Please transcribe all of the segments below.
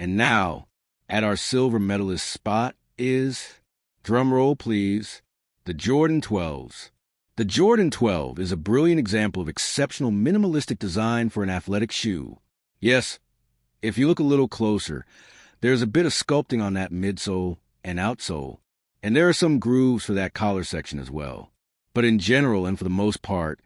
And now, at our silver medalist spot is, drumroll please, the Jordan 12s. The Jordan 12 is a brilliant example of exceptional minimalistic design for an athletic shoe. Yes, if you look a little closer, there's a bit of sculpting on that midsole and outsole, and there are some grooves for that collar section as well. But in general and for the most part,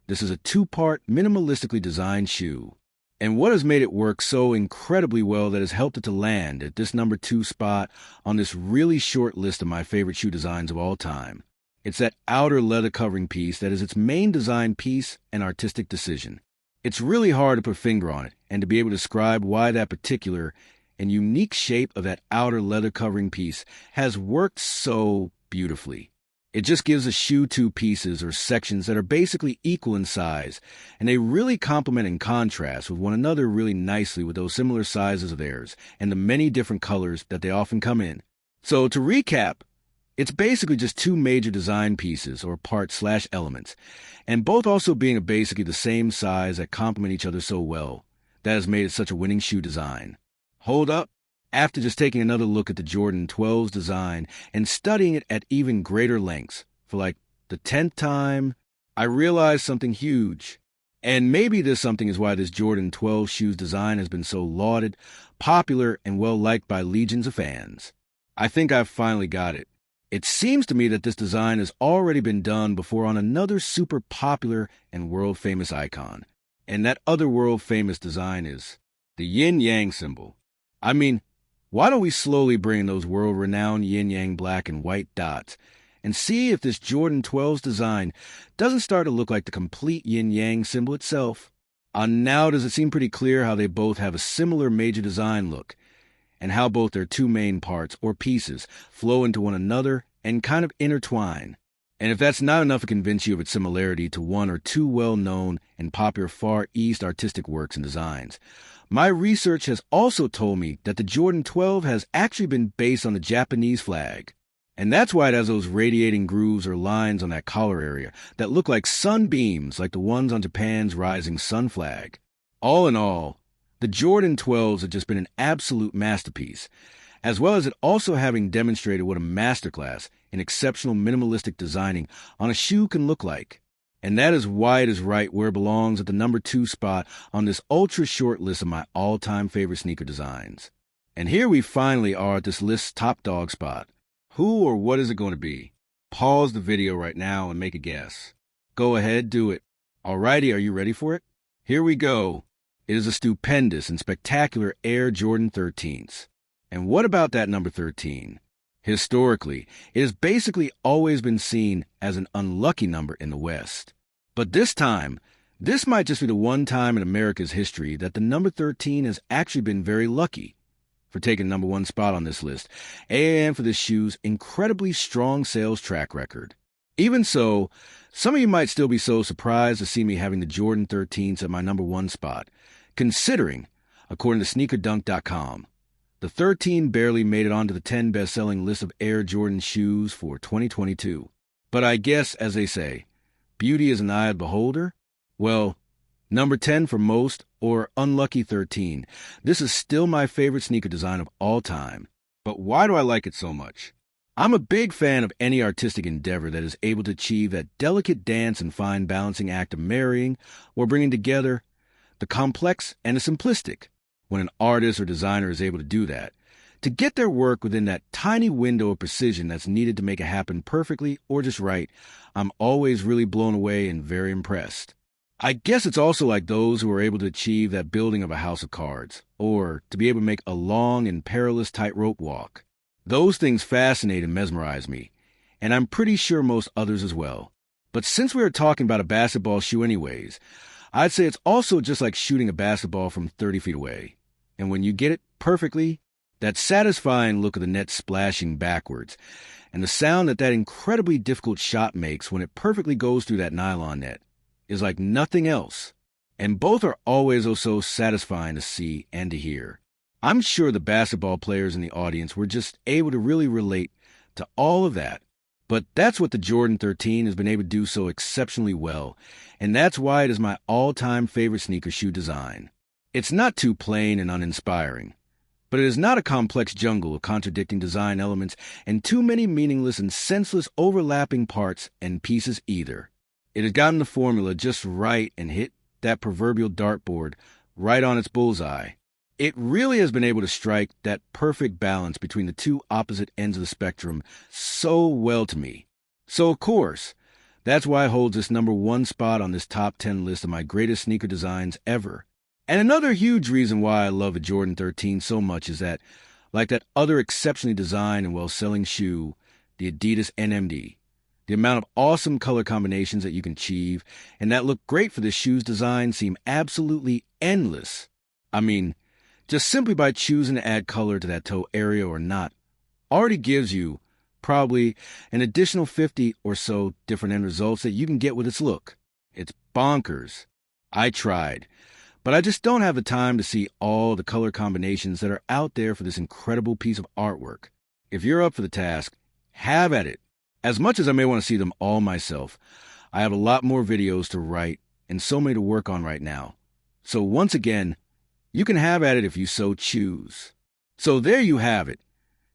this is a two-part minimalistically designed shoe. And what has made it work so incredibly well that has helped it to land at this number 2 spot on this really short list of my favorite shoe designs of all time? It's that outer leather covering piece that is its main design piece and artistic decision. It's really hard to put a finger on it and to be able to describe why that particular and unique shape of that outer leather covering piece has worked so beautifully. It just gives a shoe two pieces or sections that are basically equal in size, and they really complement and contrast with one another really nicely with those similar sizes of theirs and the many different colors that they often come in. So to recap, it's basically just two major design pieces or parts/elements, and both also being basically the same size that complement each other so well. That has made it such a winning shoe design. Hold up. After just taking another look at the Jordan 12's design and studying it at even greater lengths for like the 10th time, I realized something huge. And maybe this something is why this Jordan 12 shoe's design has been so lauded, popular, and well-liked by legions of fans. I think I've finally got it. It seems to me that this design has already been done before on another super popular and world-famous icon. And that other world-famous design is the yin-yang symbol. I mean, why don't we slowly bring those world-renowned yin-yang black and white dots and see if this Jordan 12's design doesn't start to look like the complete yin-yang symbol itself? Now does it seem pretty clear how they both have a similar major design look, and how both their two main parts or pieces flow into one another and kind of intertwine? And if that's not enough to convince you of its similarity to one or two well-known and popular Far East artistic works and designs, my research has also told me that the Jordan 12 has actually been based on the Japanese flag. And that's why it has those radiating grooves or lines on that collar area that look like sunbeams like the ones on Japan's rising sun flag. All in all, the Jordan 12s have just been an absolute masterpiece, as well as it also having demonstrated what a masterclass in exceptional minimalistic designing on a shoe can look like. And that is why it is right where it belongs at the number 2 spot on this ultra-short list of my all-time favorite sneaker designs. And here we finally are at this list's top dog spot. Who or what is it going to be? Pause the video right now and make a guess. Go ahead, do it. Alrighty, are you ready for it? Here we go. It is a stupendous and spectacular Air Jordan 13s. And what about that number 13? Historically, it has basically always been seen as an unlucky number in the West. But this time, this might just be the one time in America's history that the number 13 has actually been very lucky for taking number 1 spot on this list, and for this shoe's incredibly strong sales track record. Even so, some of you might still be so surprised to see me having the Jordan 13s at my number 1 spot, considering, according to SneakerDunk.com, the 13 barely made it onto the 10 best-selling list of Air Jordan shoes for 2022. But I guess, as they say, beauty is an eye of the beholder. Well, number 10 for most, or unlucky 13, this is still my favorite sneaker design of all time. But why do I like it so much? I'm a big fan of any artistic endeavor that is able to achieve that delicate dance and fine balancing act of marrying or bringing together the complex and the simplistic. When an artist or designer is able to do that, to get their work within that tiny window of precision that's needed to make it happen perfectly or just right, I'm always really blown away and very impressed. I guess it's also like those who are able to achieve that building of a house of cards, or to be able to make a long and perilous tightrope walk. Those things fascinate and mesmerize me, and I'm pretty sure most others as well. But since we are talking about a basketball shoe anyways, I'd say it's also just like shooting a basketball from 30 feet away. And when you get it perfectly, that satisfying look of the net splashing backwards, and the sound that that incredibly difficult shot makes when it perfectly goes through that nylon net, is like nothing else. And both are always so satisfying to see and to hear. I'm sure the basketball players in the audience were just able to really relate to all of that. But that's what the Jordan 13 has been able to do so exceptionally well, and that's why it is my all-time favorite sneaker shoe design. It's not too plain and uninspiring, But it is not a complex jungle of contradicting design elements and too many meaningless and senseless overlapping parts and pieces either. It has gotten the formula just right and hit that proverbial dartboard right on its bullseye. It really has been able to strike that perfect balance between the two opposite ends of the spectrum so well to me. So, of course, that's why it holds this number one spot on this top 10 list of my greatest sneaker designs ever. And another huge reason why I love the Jordan 13 so much is that, like that other exceptionally designed and well-selling shoe, the Adidas NMD, the amount of awesome color combinations that you can achieve and that look great for this shoe's design seem absolutely endless. I mean, just simply by choosing to add color to that toe area or not already gives you probably an additional 50 or so different end results that you can get with its look. It's bonkers. I tried, but I just don't have the time to see all the color combinations that are out there for this incredible piece of artwork. If you're up for the task, have at it. As much as I may want to see them all myself, I have a lot more videos to write and so many to work on right now. So once again, you can have at it if you so choose. So there you have it.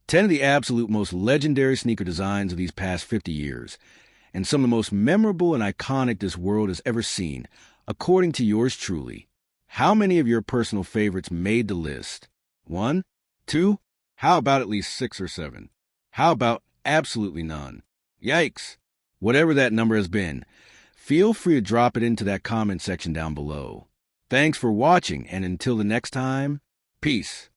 10 of the absolute most legendary sneaker designs of these past 50 years, and some of the most memorable and iconic this world has ever seen, according to yours truly. How many of your personal favorites made the list? 1? 2? How about at least 6 or 7? How about absolutely none? Yikes! Whatever that number has been, feel free to drop it into that comment section down below. Thanks for watching, and until the next time, peace.